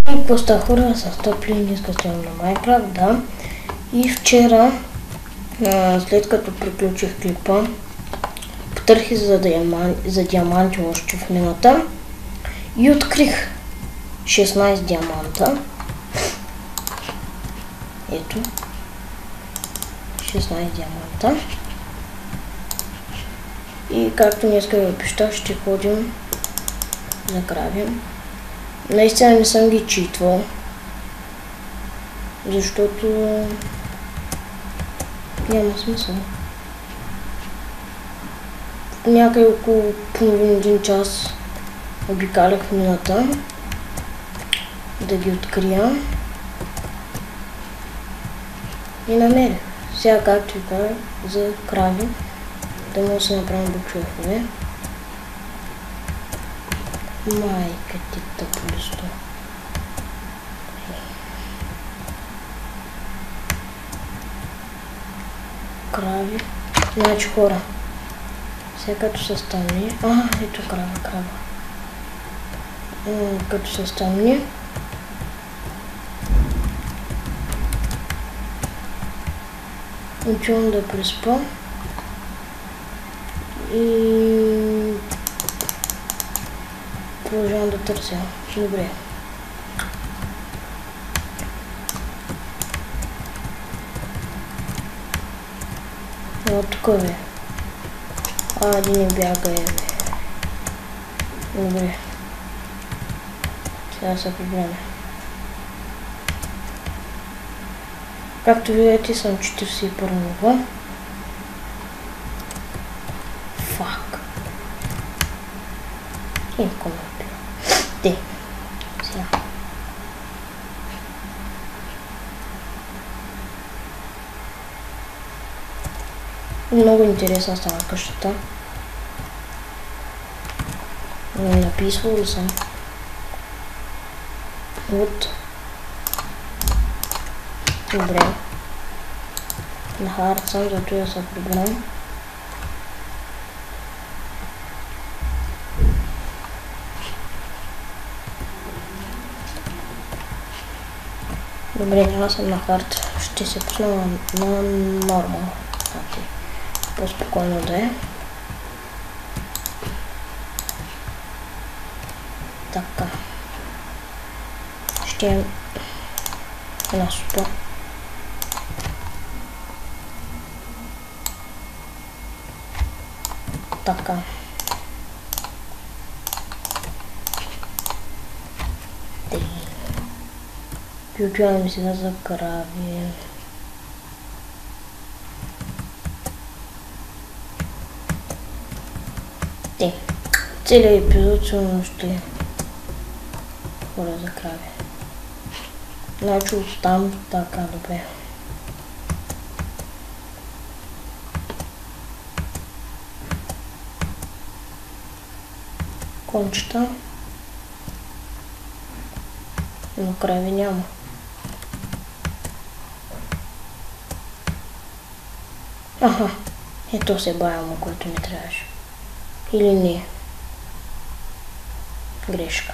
И какво става, хора, с топ ли не скастявам на Minecraft, да. И вчера, след като приключих клипа, потърсих за диаманти още в мината и открих 16 диаманта. Ето. 16 диаманта. И както днеска ви обещах, ще ходим за крави. Наистина не съм ги читвал, защото няма смисъл. Някъде около половин-един час обикалях в мината да ги открия и намерих. Сега, както ви кажа, за крави, да може да се направим букшефове. Майка ти тъпо листо. Крави. Значи, хора, сега като се стъмни... ето крава. Като се стъмни, отивам да преспа и продължавам да търся. Добре. Вот тук бе. Один не бягае бе. Добре. Сега се прибраме. Както видите, съм 41 ниво. Фак. И коментар. Де. Сега. Много интересна стана къщата. Написвал ли съм? Вот. Добре. На хард съм, зато я се прибирам. Добре, няма съм на хард. Ще се пусна на нормал. По-спокойно да е. Така. Ще имам една супа. Така. Отиваме сега за крави. Целият епизод сигурно ще хора за крави. Значи оттам така, добре. Кончета. Но крави няма. Аха, ето се баяма, което ми трябваше. Или не. Грешка.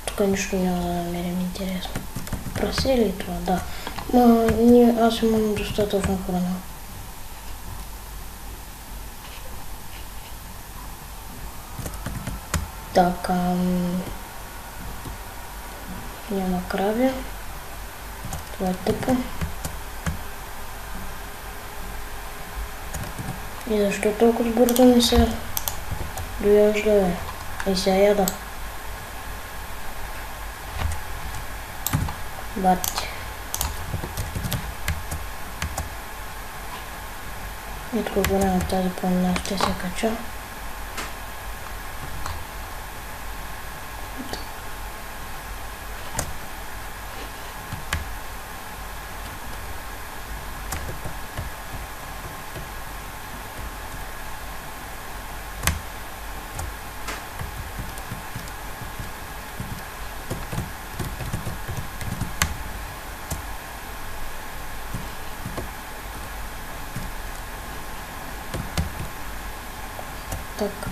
Тук нищо няма да намерим интересно. Прасе ли това? Да. Аз имам достатъчно храна. Така. Няма крави. Това е тъпо. И защо толкова бързо ми се дояжда, бе? И сега яда. Бати. И тук горе на тази планина ще се кача. Така.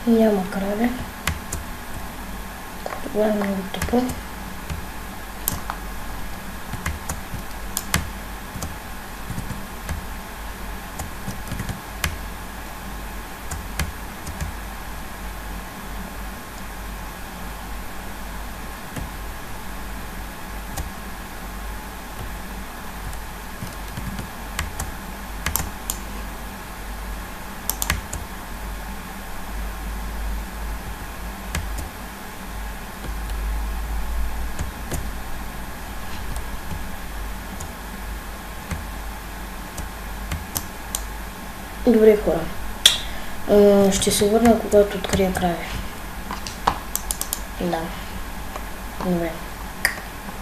Няма крави. Това е много тъпо. Добре, хора. Ще се върна, когато открия крави. Да. Добре.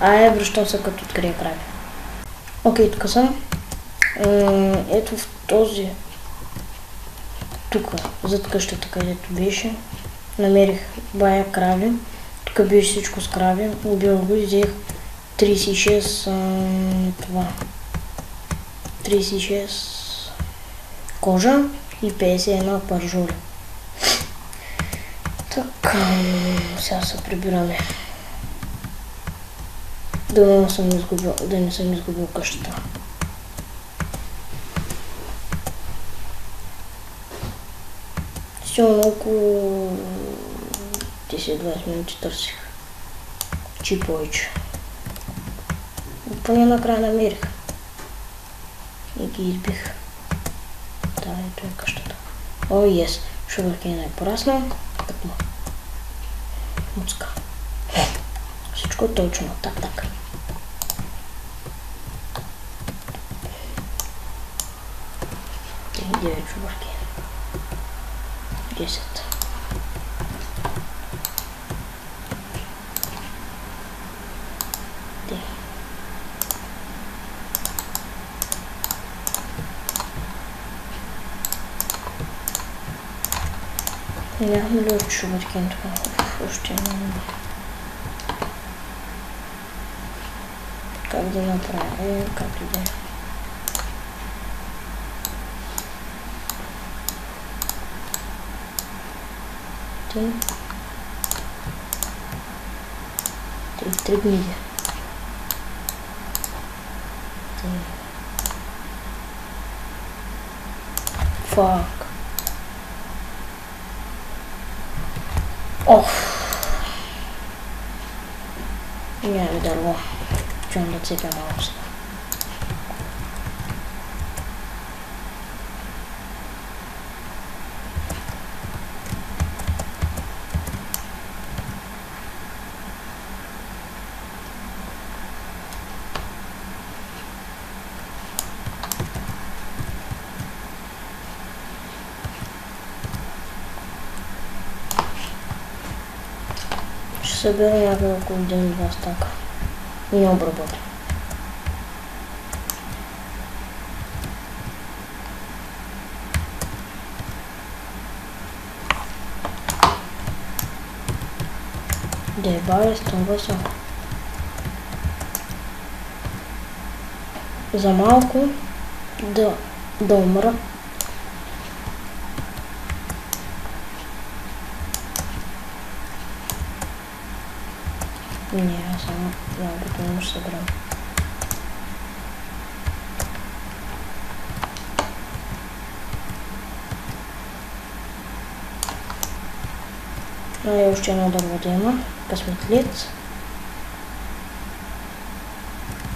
Връщам се, като открия крави. Окей, тук съм. Ето в този... Тук, зад къщата, където беше. Намерих бая крави. Тук беше всичко с крави. Убил го и взех 36... това. 36... кожа и 51 пържоли. Така, сега се прибираме. Да не съм изгубил къщата. Сигурно около 10-20 минути търсих. Чи повече. Поне накрая намерих. И ги избих. Да, ето е къщата. О, ес! Шугъркейн е пораснал. Тъкмо. Муцка. Всичко е точно. Так. 9 шугъркейн. 10. Нямам ли още шугъркейн тук? Още нямам. Как да направя? Както да е. Три гниди. Фак. Нямам дърво. Чувам да цепя малко сега. Ще събера някъде около 1-2 стака. И не обработя. Дебай, стъмва са. За малко да умра. Не, аз само малкото не ще събрам. Още едно дърво да има. Късметлиец.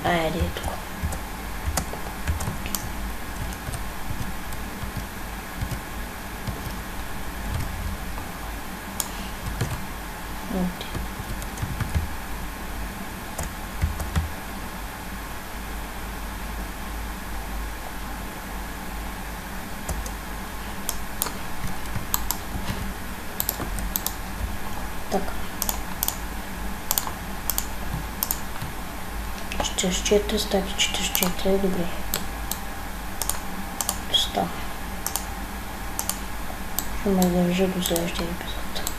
Айде е тук. Така. 44 стаки, 44, добре. Доста. Ще ме държа до следващия епизод.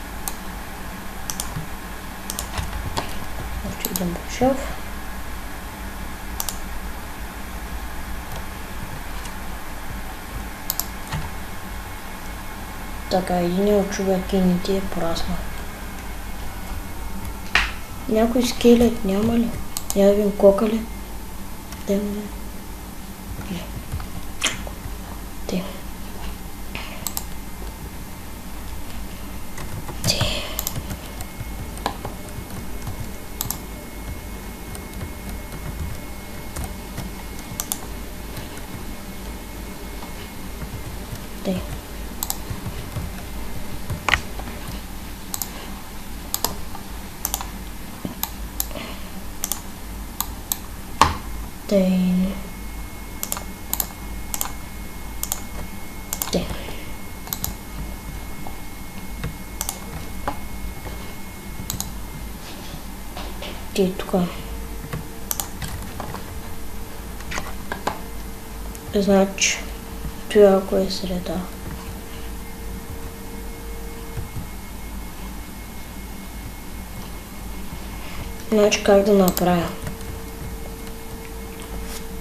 Още един букшелф. Така, един от човекините е пораснал. Някой скелет няма ли? Я видим кока ли? Не. Те. Ти тук. Значи, това ако е среда. Значи как да направя?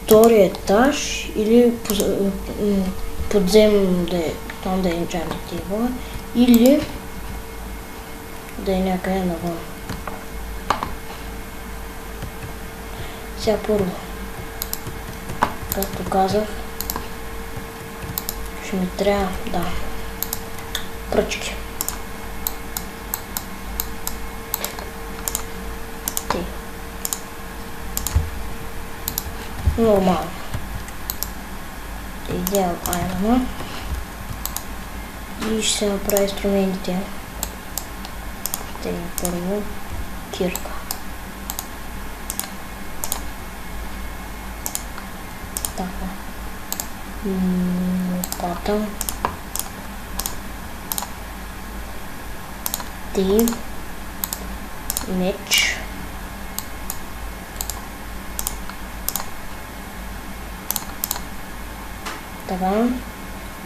Втори етаж или подземно да е, там да е енчантинг тейбъл, или да е някъде навън. Сега първо, както казах, ще ми трябва, да, пръчки. Нормално. Идея от айрона. И ще се направи инструментите. Първо кирка. Така. Лопата. Меч. Така.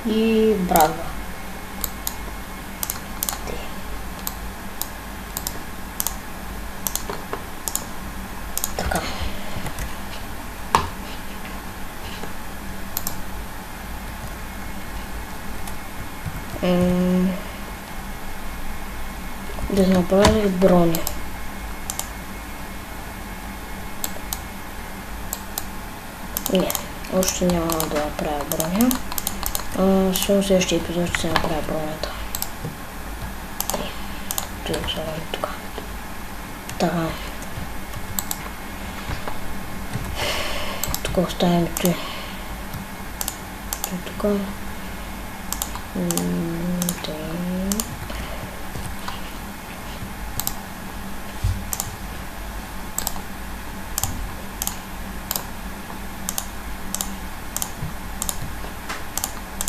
И брадва. Така. Да направя броня. Не, още няма да направя броня. Само следващия епизод ще се направя бронята. Той е слагам тук. Така. Тук оставим той. Тук.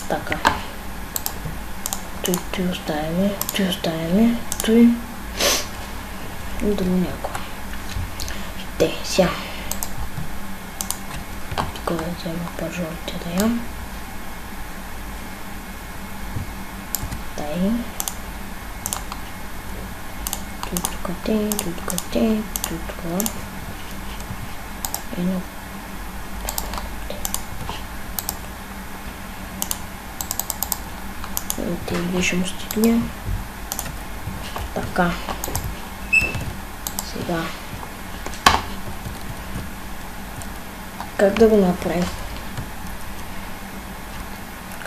Така. Той оставяме, той и друго някой. Сега. Тук да взема пържолите да ям. Тук. Едно. Те движим стигня. Така. Сега. Как да го направим?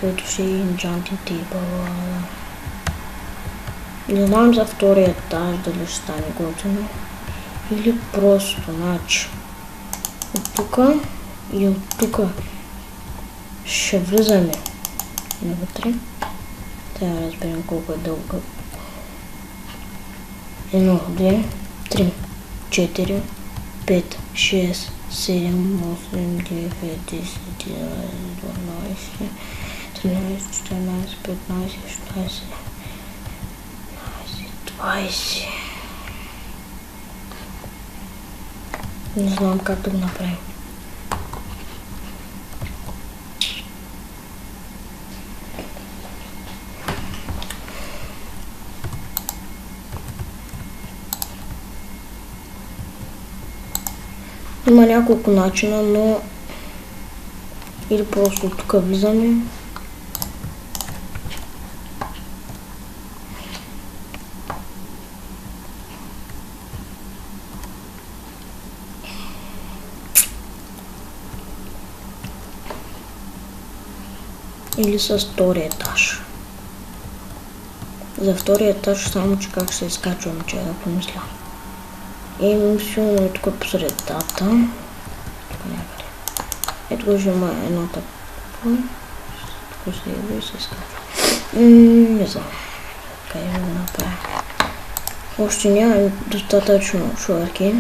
Където ще е Enchanting Table. Не знам за втория етаж дали ще стане готино. Или просто, значи. От тук и от тук ще влизаме навътре. Трябва да разберем колко е дълго. 1, 2, 3, 4, 5, 6, 7, 8, 9, 10, 11, 12, 13, 14, 15, 16, 20. Не знам как да го направим. Има няколко начина, но или просто тук влизаме. или с втория етаж. За втория етаж само, че как се изкачваме, че да помисля. И силно е тук по средата. Тук някъде. Ето ще има едно така. Тук се идва и се изкачва. Не знам. Къде да го направя. Още няма достатъчно шуърки.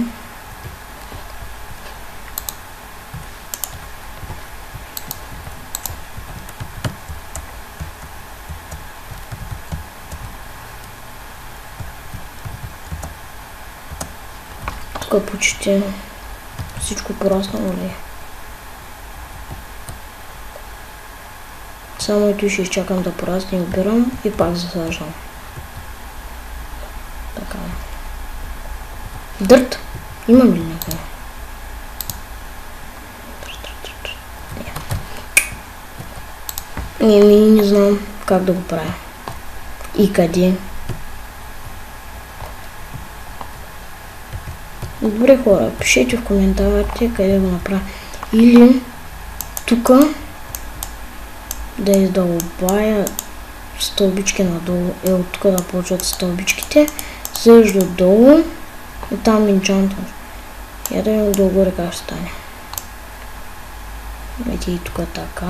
Тук почти всичко пораснало ли е. Само и той ще изчакам да порасне, убирам и пак засаждам. Така. Дърт? Имам ли някъде? Не знам как да го правя. И къде. Добре хора, пишете в коментарите къде го направя. Или тук да издълбая стълбички надолу. От тук да почват стълбичките. Съжда долу и там инчантвам. Я да видим долу как ще стане. Ето и тук така.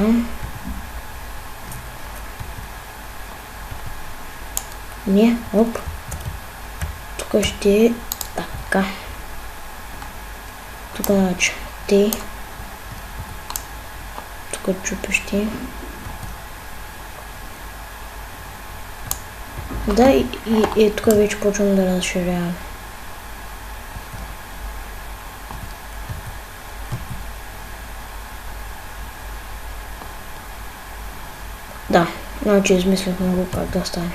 Не, оп. Тук ще е така. Тук значи те. Тук чупещи. Да, и тук вече почвам да разширявам. Да, значи измислихме го как да стане.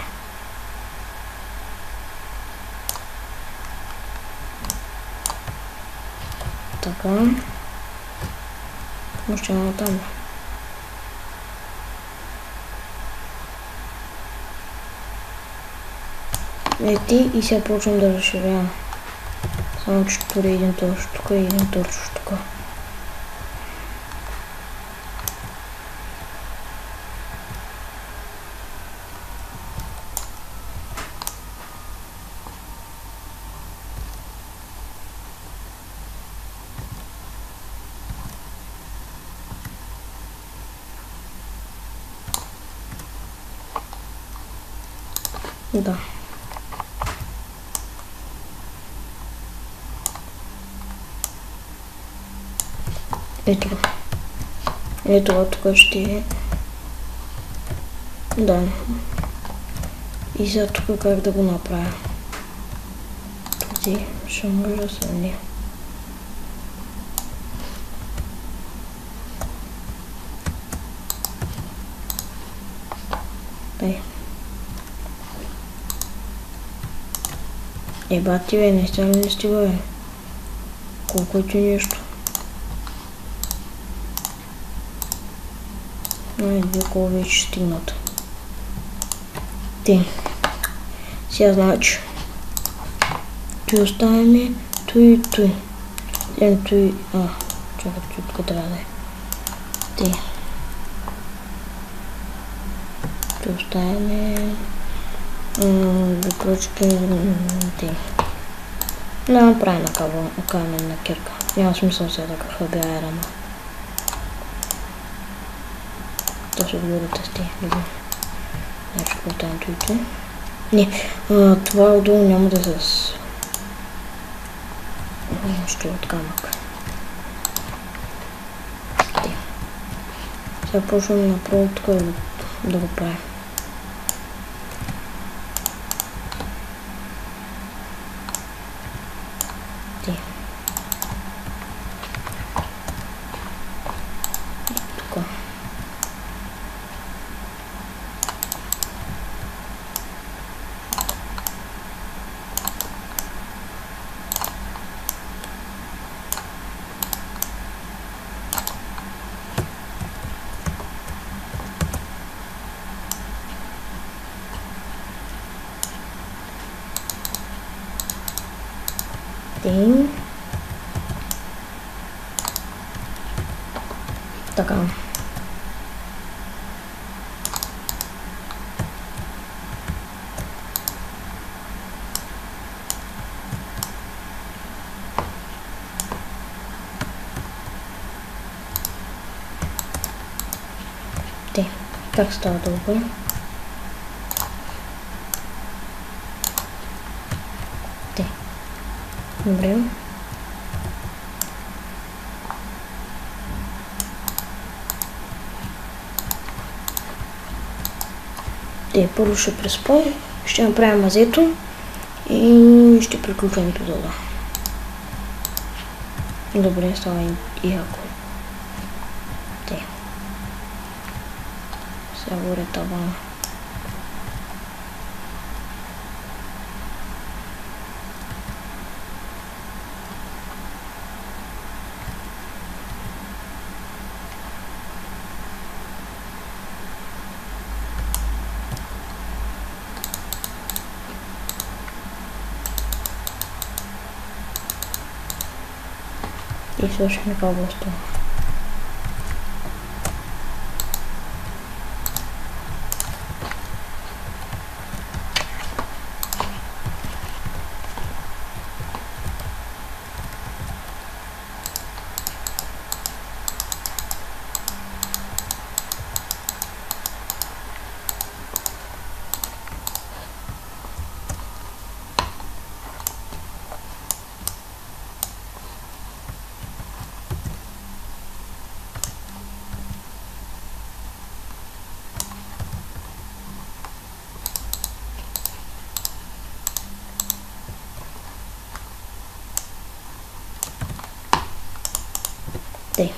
Така. Още едно там. Ети и сега почвам да разширявам. Само че тук е един торч тук и един торч тук. Да. Ето. Ето тук ще е. Да. И сега тук как да го направя. Туди ще може да се не. Бати бе, не става ли не стига бе? Колко е ти нещо? Две коло вече стигнат. Те. Сега значи. Той оставяме той и той. Той. Чакай, тук трябва да е. Те. Той оставяме. Прочки. Те. Да направя на каменна кирка. Няма смисъл сега да каква бе аерама. То се отгоре тести. Значи платаем туито. Не, това отдолу няма да се... Ще от камък. Сега почвам направо тук да го правя. Така. Те, как става добре? Те, добре. Те, първо ще преспом, ще направим мазето и ще приключим епизода. Добре, става и яко. Те. Сега горе тавана. И свършим кабелство. Те.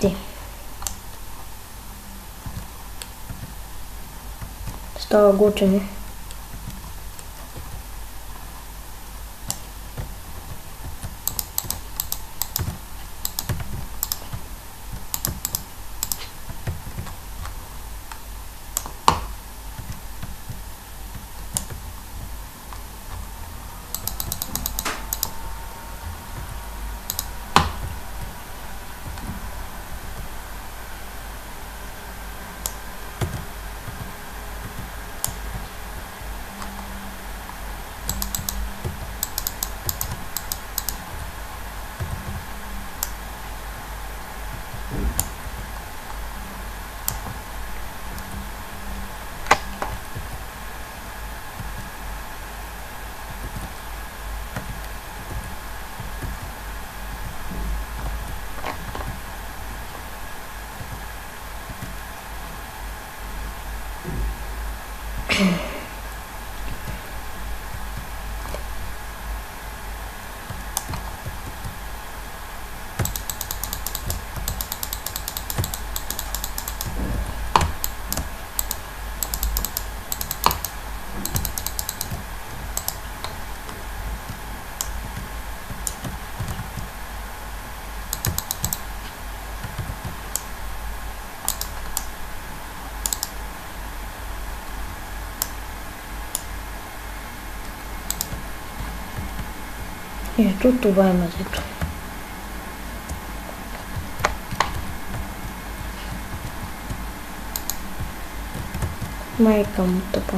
Те. Става готино. Ето това е мазето. Майка му тъпа.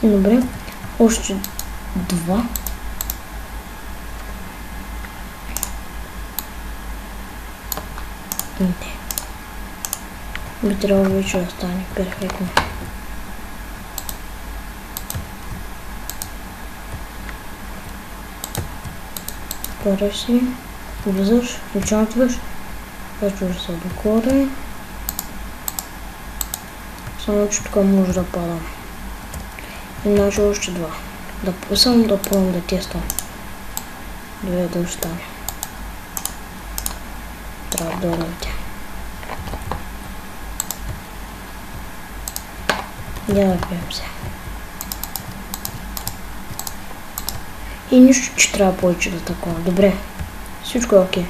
Добре, още два. Не. Би трябвало вече да стане перфектно. Отваряш си, влизаш, включено отваряш, качваш се докоре. Само че тук може да пада. Иначе още два. Само да пробвам да тествам. Добре, да остане. Трябва да дойдете. Я да пием се. И нищо, че трябва повече да такова. Добре. Всичко е окей.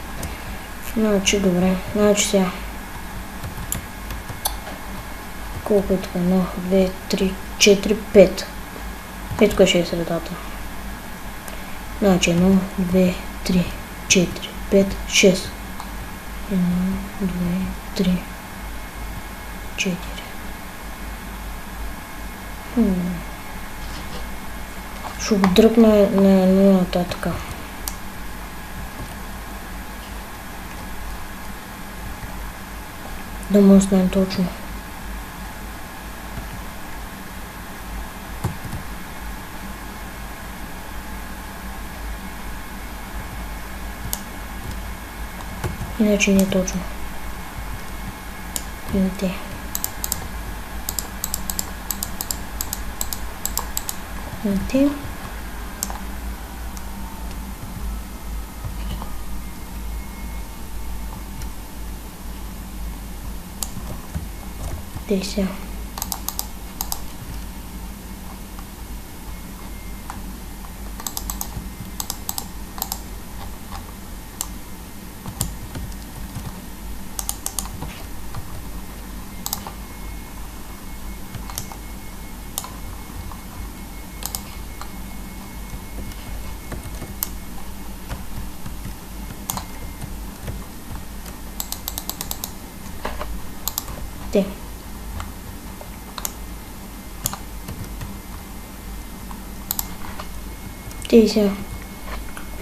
Значи, добре. Значи сега. Колко е така? 1, 2, 3, 4, 5. Ето ще е средата. Значи 1, 2, 3, 4, 5, 6. 1, 2, 3, 4. Ще го дръпна на нулата така. Да му знаем точно. Иначе не е точно. Видите. Видите. Сега. Те. Те сега.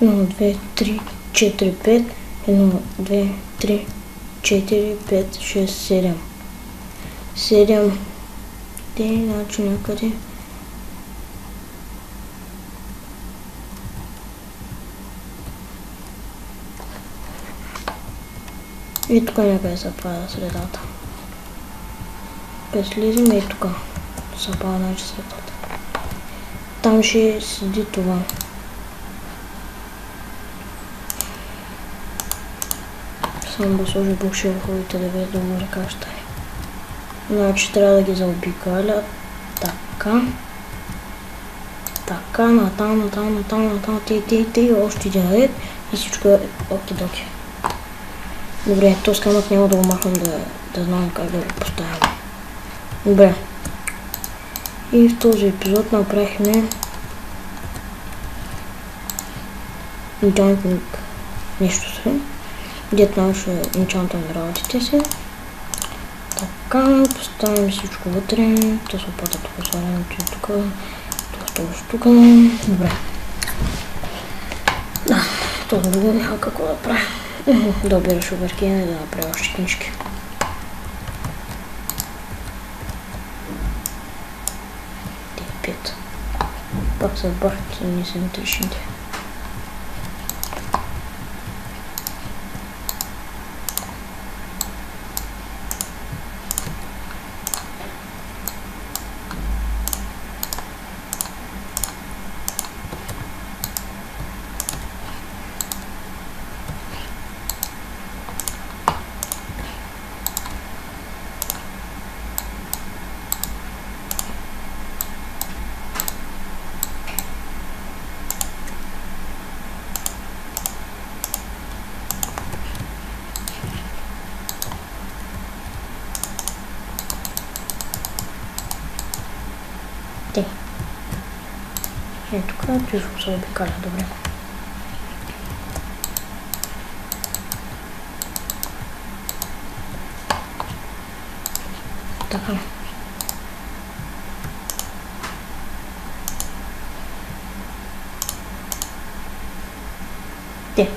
1, 2, 3, 4, 5. 1, 2, 3, 4, 5, 6, 7. 7. Те, значи някъде. И тук някъде се пада средата. Слизим и тук се пада значи средата. Там ще седи това. Само да сложи букшелфовете да видя добре как ще е. Значи трябва да ги заобикаля. Така. Така, натам, те, още един ред и всичко е оки-доки. Добре, този камък няма да го махам да знам как да го поставям. Добре. И в този епизод направихме enchantment нещо си. Дето нам ще enchantваме работите си. Така, поставим всичко вътре. То се опада тук, свалянето и тук. Тук. Добре. Да, то друго няма какво да правя. Да обира шугаркина и да направя още книжки. Пак се бърхат и не са вътрешните. Те. Ето тук всичко се обикаля добре. Така. Те.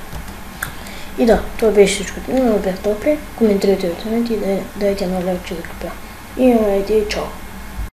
И да, това беше всичко. Но бях добре. Коментирайте и дайте на лайк, че да купя. И чао!